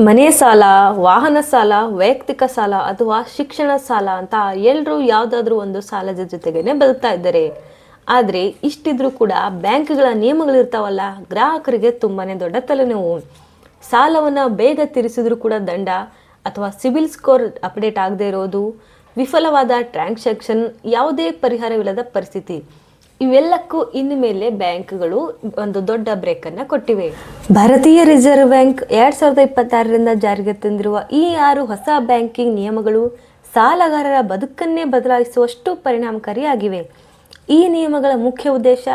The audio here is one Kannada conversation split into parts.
ಮನೆ ಸಾಲ, ವಾಹನ ಸಾಲ, ವೈಯಕ್ತಿಕ ಸಾಲ ಅಥವಾ ಶಿಕ್ಷಣ ಸಾಲ ಅಂತ ಎಲ್ಲರೂ ಯಾವುದಾದ್ರೂ ಒಂದು ಸಾಲದ ಜೊತೆಗೇನೆ ಬದುಕ್ತಾ ಇದ್ದಾರೆ. ಆದರೆ ಇಷ್ಟಿದ್ರೂ ಕೂಡ ಬ್ಯಾಂಕ್ಗಳ ನಿಯಮಗಳಿರ್ತಾವಲ್ಲ, ಗ್ರಾಹಕರಿಗೆ ತುಂಬಾನೇ ದೊಡ್ಡ ತಲೆನೋವು. ಸಾಲವನ್ನು ಬೇಗ ತೀರಿಸಿದ್ರು ಕೂಡ ದಂಡ, ಅಥವಾ ಸಿಬಿಲ್ ಸ್ಕೋರ್ ಅಪ್ಡೇಟ್ ಆಗದೆ ಇರೋದು, ವಿಫಲವಾದ ಟ್ರಾನ್ಸಾಕ್ಷನ್, ಯಾವುದೇ ಪರಿಹಾರವಿಲ್ಲದ ಪರಿಸ್ಥಿತಿ, ಇವೆಲ್ಲಕ್ಕೂ ಇನ್ನು ಮೇಲೆ ಬ್ಯಾಂಕ್ಗಳು ಒಂದು ದೊಡ್ಡ ಬ್ರೇಕ್ ಅನ್ನ ಕೊಟ್ಟಿವೆ. ಭಾರತೀಯ ರಿಸರ್ವ್ ಬ್ಯಾಂಕ್ 2026ರಿಂದ ಜಾರಿಗೆ ತಂದಿರುವ ಈ 6 ಹೊಸ ಬ್ಯಾಂಕಿಂಗ್ ನಿಯಮಗಳು ಸಾಲಗಾರರ ಬದುಕನ್ನೇ ಬದಲಾಯಿಸುವಷ್ಟು ಪರಿಣಾಮಕಾರಿಯಾಗಿವೆ. ಈ ನಿಯಮಗಳ ಮುಖ್ಯ ಉದ್ದೇಶ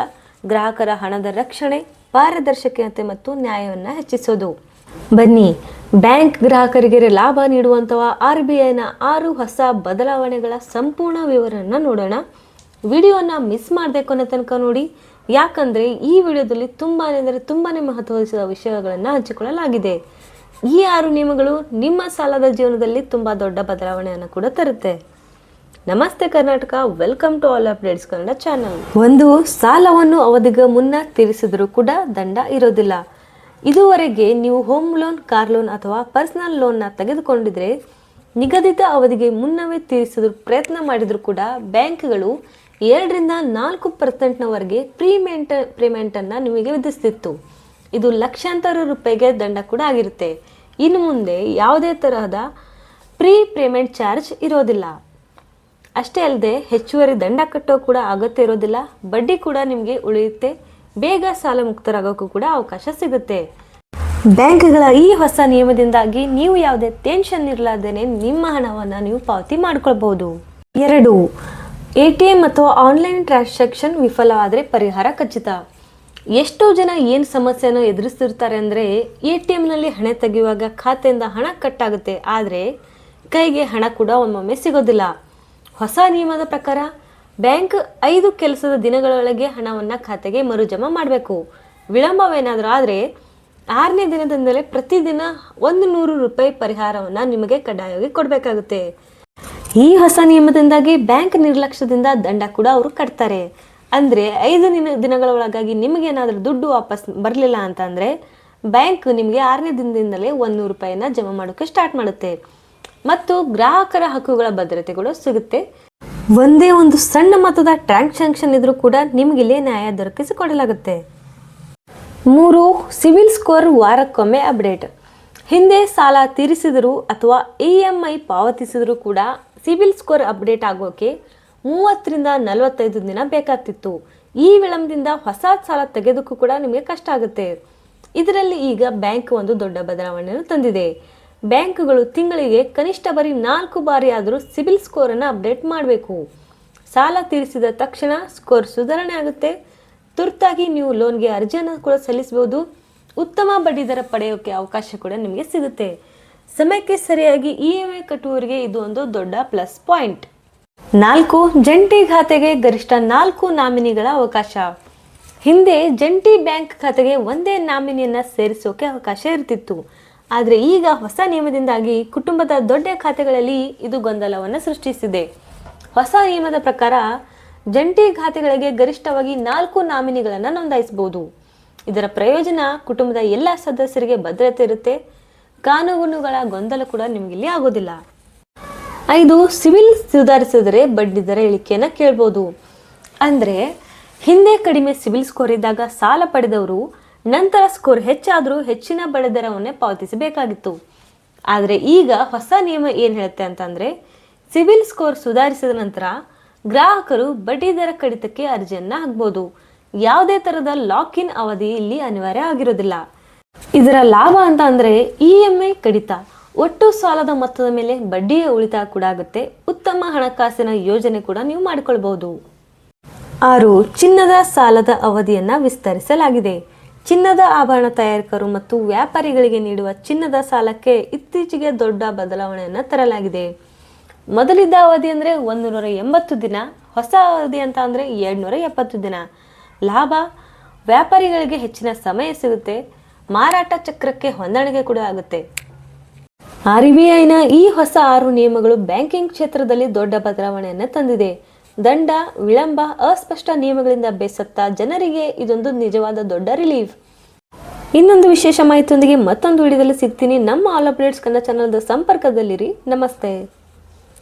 ಗ್ರಾಹಕರ ಹಣದ ರಕ್ಷಣೆ, ಪಾರದರ್ಶಕತೆ ಮತ್ತು ನ್ಯಾಯವನ್ನು ಹೆಚ್ಚಿಸೋದು. ಬನ್ನಿ, ಬ್ಯಾಂಕ್ ಗ್ರಾಹಕರಿಗೆ ಲಾಭ ನೀಡುವಂತಹ RBIನ 6 ಹೊಸ ಬದಲಾವಣೆಗಳ ಸಂಪೂರ್ಣ ವಿವರವನ್ನು ನೋಡೋಣ. ವಿಡಿಯೋನ ಮಿಸ್ ಮಾಡಬೇಕು ಅನ್ನೋ ತನಕ ನೋಡಿ, ಯಾಕಂದರೆ ಈ ವಿಡಿಯೋದಲ್ಲಿ ತುಂಬಾನೇ ಮಹತ್ವದ ವಿಷಯಗಳನ್ನು ಹಂಚಿಕೊಳ್ಳಲಾಗಿದೆ. ಈ 6 ನಿಯಮಗಳು ನಿಮ್ಮ ಸಾಲದ ಜೀವನದಲ್ಲಿ ತುಂಬ ದೊಡ್ಡ ಬದಲಾವಣೆಯನ್ನು ಕೂಡ ತರುತ್ತೆ. ನಮಸ್ತೆ Karnataka, welcome to all updates Kannada channel. ಒಂದು, ಸಾಲವನ್ನು ಅವಧಿಗೆ ಮುನ್ನ ತೀರಿಸಿದರೂ ಕೂಡ ದಂಡ ಇರೋದಿಲ್ಲ. ಇದುವರೆಗೆ ನೀವು ಹೋಮ್ ಲೋನ್, ಕಾರ್ ಲೋನ್ ಅಥವಾ ಪರ್ಸನಲ್ ಲೋನ್ನ ತೆಗೆದುಕೊಂಡಿದ್ರೆ ನಿಗದಿತ ಅವಧಿಗೆ ಮುನ್ನವೇ ತೀರಿಸಿದ್ರು ಪ್ರಯತ್ನ ಮಾಡಿದ್ರು ಕೂಡ ಬ್ಯಾಂಕ್ಗಳು 2ರಿಂದ 4% ಪೇಮೆಂಟನ್ನು ನಿಮಗೆ ವಿಧಿಸ್ತಿತ್ತು. ಇದು ಲಕ್ಷಾಂತರ ರೂಪಾಯಿಗೆ ದಂಡ ಕೂಡ ಆಗಿರುತ್ತೆ. ಇನ್ನು ಮುಂದೆ ಯಾವುದೇ ತರಹದ ಪೇಮೆಂಟ್ ಚಾರ್ಜ್ ಇರೋದಿಲ್ಲ. ಅಷ್ಟೇ ಅಲ್ಲದೆ ಹೆಚ್ಚುವರಿ ದಂಡ ಕಟ್ಟೋ ಕೂಡ ಅಗತ್ಯ ಇರೋದಿಲ್ಲ. ಬಡ್ಡಿ ಕೂಡ ನಿಮಗೆ ಉಳಿಯುತ್ತೆ. ಬೇಗ ಸಾಲ ಮುಕ್ತರಾಗೋಕ್ಕೂ ಕೂಡ ಅವಕಾಶ ಸಿಗುತ್ತೆ. ಬ್ಯಾಂಕ್ಗಳ ಈ ಹೊಸ ನಿಯಮದಿಂದಾಗಿ ನೀವು ಯಾವುದೇ ಟೆನ್ಷನ್ ಇರಲಾರ್ದೇನೆ ನಿಮ್ಮ ಹಣವನ್ನು ನೀವು ಪಾವತಿ ಮಾಡ್ಕೊಳ್ಬಹುದು. 2, ATM ಅಥವಾ ಆನ್ಲೈನ್ ಟ್ರಾನ್ಸಾಕ್ಷನ್ ವಿಫಲವಾದರೆ ಪರಿಹಾರ ಖಚಿತ. ಎಷ್ಟೋ ಜನ ಏನು ಸಮಸ್ಯೆಯನ್ನು ಎದುರಿಸ್ತಿರ್ತಾರೆ ಅಂದರೆ, ATMನಲ್ಲಿ ಹಣ ತೆಗೆಯುವಾಗ ಖಾತೆಯಿಂದ ಹಣ ಕಟ್ಟಾಗುತ್ತೆ, ಆದರೆ ಕೈಗೆ ಹಣ ಕೂಡ ಒಮ್ಮೊಮ್ಮೆ ಸಿಗೋದಿಲ್ಲ. ಹೊಸ ನಿಯಮದ ಪ್ರಕಾರ ಬ್ಯಾಂಕ್ 5 ಕೆಲಸದ ದಿನಗಳೊಳಗೆ ಹಣವನ್ನು ಖಾತೆಗೆ ಮರುಜಮಾ ಮಾಡಬೇಕು. ವಿಳಂಬವೇನಾದರೂ ಆದರೆ 6ನೇ ದಿನದಿಂದಲೇ ಪ್ರತಿದಿನ 100 ರೂಪಾಯಿ ಪರಿಹಾರವನ್ನು ನಿಮಗೆ ಕಡ್ಡಾಯವಾಗಿ ಕೊಡಬೇಕಾಗುತ್ತೆ. ಈ ಹೊಸ ನಿಯಮದಿಂದಾಗಿ ಬ್ಯಾಂಕ್ ನಿರ್ಲಕ್ಷ್ಯದಿಂದ ದಂಡ ಕೂಡ ಅವರು ಕಟ್ತಾರೆ. ಅಂದರೆ 5 ದಿನಗಳ ಒಳಗಾಗಿ ನಿಮಗೇನಾದರೂ ದುಡ್ಡು ವಾಪಸ್ ಬರಲಿಲ್ಲ ಅಂತಂದರೆ ಬ್ಯಾಂಕ್ ನಿಮಗೆ 6ನೇ ದಿನದಿಂದಲೇ 100 ರೂಪಾಯಿನ ಜಮಾ ಮಾಡೋಕ್ಕೆ ಸ್ಟಾರ್ಟ್ ಮಾಡುತ್ತೆ. ಮತ್ತು ಗ್ರಾಹಕರ ಹಕ್ಕುಗಳ ಭದ್ರತೆ ಕೂಡ ಸಿಗುತ್ತೆ. ಒಂದೇ ಒಂದು ಸಣ್ಣ ಮೊತ್ತದ ಟ್ರಾನ್ಸಾಕ್ಷನ್ ಇದ್ರೂ ಕೂಡ ನಿಮಗಿಲ್ಲಿ ನ್ಯಾಯ ದೊರಕಿಸಿಕೊಡಲಾಗುತ್ತೆ. 3, ಸಿವಿಲ್ ಸ್ಕೋರ್ ವಾರಕ್ಕೊಮ್ಮೆ ಅಪ್ಡೇಟ್. ಹಿಂದೆ ಸಾಲ ತೀರಿಸಿದರೂ ಅಥವಾ EMI ಪಾವತಿಸಿದರೂ ಕೂಡ ಸಿವಿಲ್ ಸ್ಕೋರ್ ಅಪ್ಡೇಟ್ ಆಗೋಕೆ 30ರಿಂದ 45 ದಿನ ಬೇಕಾಗ್ತಿತ್ತು. ಈ ವಿಳಂಬದಿಂದ ಹೊಸ ಸಾಲ ತೆಗೆದಕ್ಕೂ ಕೂಡ ನಿಮಗೆ ಕಷ್ಟ ಆಗುತ್ತೆ. ಇದರಲ್ಲಿ ಈಗ ಬ್ಯಾಂಕ್ ಒಂದು ದೊಡ್ಡ ಬದಲಾವಣೆಯನ್ನು ತಂದಿದೆ. ಬ್ಯಾಂಕ್ಗಳು ತಿಂಗಳಿಗೆ ಕನಿಷ್ಠ ಬರೀ 4 ಬಾರಿ ಆದರೂ ಸಿಬಿಲ್ ಸ್ಕೋರನ್ನು ಅಪ್ಡೇಟ್ ಮಾಡಬೇಕು. ಸಾಲ ತೀರಿಸಿದ ತಕ್ಷಣ ಸ್ಕೋರ್ ಸುಧಾರಣೆ ಆಗುತ್ತೆ. ತುರ್ತಾಗಿ ನೀವು ಲೋನ್ಗೆ ಅರ್ಜಿಯನ್ನು ಕೂಡ ಸಲ್ಲಿಸಬಹುದು. ಉತ್ತಮ ಬಡ್ಡಿ ದರ ಪಡೆಯೋಕ್ಕೆ ಅವಕಾಶ ಕೂಡ ನಿಮಗೆ ಸಿಗುತ್ತೆ. ಸಮಯಕ್ಕೆ ಸರಿಯಾಗಿ EMI ಕಟ್ಟುವವರಿಗೆ ಇದು ಒಂದು ದೊಡ್ಡ ಪ್ಲಸ್ ಪಾಯಿಂಟ್. 4, ಜಂಟಿ ಖಾತೆಗೆ ಗರಿಷ್ಠ 4 ನಾಮಿನಿಗಳ ಅವಕಾಶ. ಹಿಂದೆ ಜಂಟಿ ಬ್ಯಾಂಕ್ ಖಾತೆಗೆ ಒಂದೇ ನಾಮಿನಿಯನ್ನು ಸೇರಿಸೋಕೆ ಅವಕಾಶ ಇರ್ತಿತ್ತು. ಆದರೆ ಈಗ ಹೊಸ ನಿಯಮದಿಂದಾಗಿ ಕುಟುಂಬದ ದೊಡ್ಡ ಖಾತೆಗಳಲ್ಲಿ ಇದು ಗೊಂದಲವನ್ನು ಸೃಷ್ಟಿಸಿದೆ. ಹೊಸ ನಿಯಮದ ಪ್ರಕಾರ ಜಂಟಿ ಖಾತೆಗಳಿಗೆ ಗರಿಷ್ಠವಾಗಿ 4 ನಾಮಿನಿಗಳನ್ನು ನೋಂದಾಯಿಸಬಹುದು. ಇದರ ಪ್ರಯೋಜನ ಕುಟುಂಬದ ಎಲ್ಲ ಸದಸ್ಯರಿಗೆ ಭದ್ರತೆ ಇರುತ್ತೆ. ಕಾನೂನುಗಳ ಗೊಂದಲ ಕೂಡ ನಿಮಗಿಲ್ಲಿ ಆಗೋದಿಲ್ಲ. 5, ಸಿವಿಲ್ ಸುಧಾರಿಸಿದರೆ ಬಡ್ಡಿ ದರ ಇಳಿಕೆಯನ್ನು ಕೇಳ್ಬೋದು. ಅಂದರೆ ಹಿಂದೆ ಕಡಿಮೆ ಸಿವಿಲ್ ಸ್ಕೋರ್ ಇದ್ದಾಗ ಸಾಲ ಪಡೆದವರು ನಂತರ ಸ್ಕೋರ್ ಹೆಚ್ಚಾದರೂ ಹೆಚ್ಚಿನ ಬಡ್ಡಿ ದರವನ್ನೇ ಪಾವತಿಸಬೇಕಾಗಿತ್ತು. ಆದರೆ ಈಗ ಹೊಸ ನಿಯಮ ಏನು ಹೇಳುತ್ತೆ ಅಂತಂದರೆ, ಸಿವಿಲ್ ಸ್ಕೋರ್ ಸುಧಾರಿಸಿದ ನಂತರ ಗ್ರಾಹಕರು ಬಡ್ಡಿ ದರ ಕಡಿತಕ್ಕೆ ಅರ್ಜಿಯನ್ನು ಹಾಕಬಹುದು. ಯಾವುದೇ ಥರದ ಲಾಕ್ ಇನ್ ಅವಧಿ ಇಲ್ಲಿ ಅನಿವಾರ್ಯ ಆಗಿರೋದಿಲ್ಲ. ಇದರ ಲಾಭ ಅಂತ ಅಂದರೆ EMI ಕಡಿತ, ಒಟ್ಟು ಸಾಲದ ಮೊತ್ತದ ಮೇಲೆ ಬಡ್ಡಿಯ ಉಳಿತಾಯ ಕೂಡ ಆಗುತ್ತೆ. ಉತ್ತಮ ಹಣಕಾಸಿನ ಯೋಜನೆ ಕೂಡ ನೀವು ಮಾಡಿಕೊಳ್ಬಹುದು. 6, ಚಿನ್ನದ ಸಾಲದ ಅವಧಿಯನ್ನು ವಿಸ್ತರಿಸಲಾಗಿದೆ. ಚಿನ್ನದ ಆಭರಣ ತಯಾರಕರು ಮತ್ತು ವ್ಯಾಪಾರಿಗಳಿಗೆ ನೀಡುವ ಚಿನ್ನದ ಸಾಲಕ್ಕೆ ಇತ್ತೀಚೆಗೆ ದೊಡ್ಡ ಬದಲಾವಣೆಯನ್ನು ತರಲಾಗಿದೆ. ಮೊದಲಿದ್ದ ಅವಧಿ ಅಂದರೆ 180 ದಿನ, ಹೊಸ ಅವಧಿ ಅಂತ ಅಂದರೆ 270 ದಿನ. ಲಾಭ, ವ್ಯಾಪಾರಿಗಳಿಗೆ ಹೆಚ್ಚಿನ ಸಮಯ ಸಿಗುತ್ತೆ. ಮಾರಾಟ ಚಕ್ರಕ್ಕೆ ಹೊಂದಾಣಿಕೆ ಕೂಡ ಆಗುತ್ತೆ. RBIನ ಈ ಹೊಸ 6 ನಿಯಮಗಳು ಬ್ಯಾಂಕಿಂಗ್ ಕ್ಷೇತ್ರದಲ್ಲಿ ದೊಡ್ಡ ಬದಲಾವಣೆಯನ್ನು ತಂದಿದೆ. ದಂಡ, ವಿಳಂಬ, ಅಸ್ಪಷ್ಟ ನಿಯಮಗಳಿಂದ ಬೇಸತ್ತ ಜನರಿಗೆ ಇದೊಂದು ನಿಜವಾದ ದೊಡ್ಡ ರಿಲೀಫ್. ಇನ್ನೊಂದು ವಿಶೇಷ ಮಾಹಿತಿಯೊಂದಿಗೆ ಮತ್ತೊಂದು ವಿಡಿಯೋದಲ್ಲಿ ಸಿಗ್ತೀನಿ. ನಮ್ಮ ಆಲ್ ಅಪ್ಡೇಟ್ಸ್ ಕನ್ನಡ ಚಾನಲ್ದ ಸಂಪರ್ಕದಲ್ಲಿರಿ. ನಮಸ್ತೆ.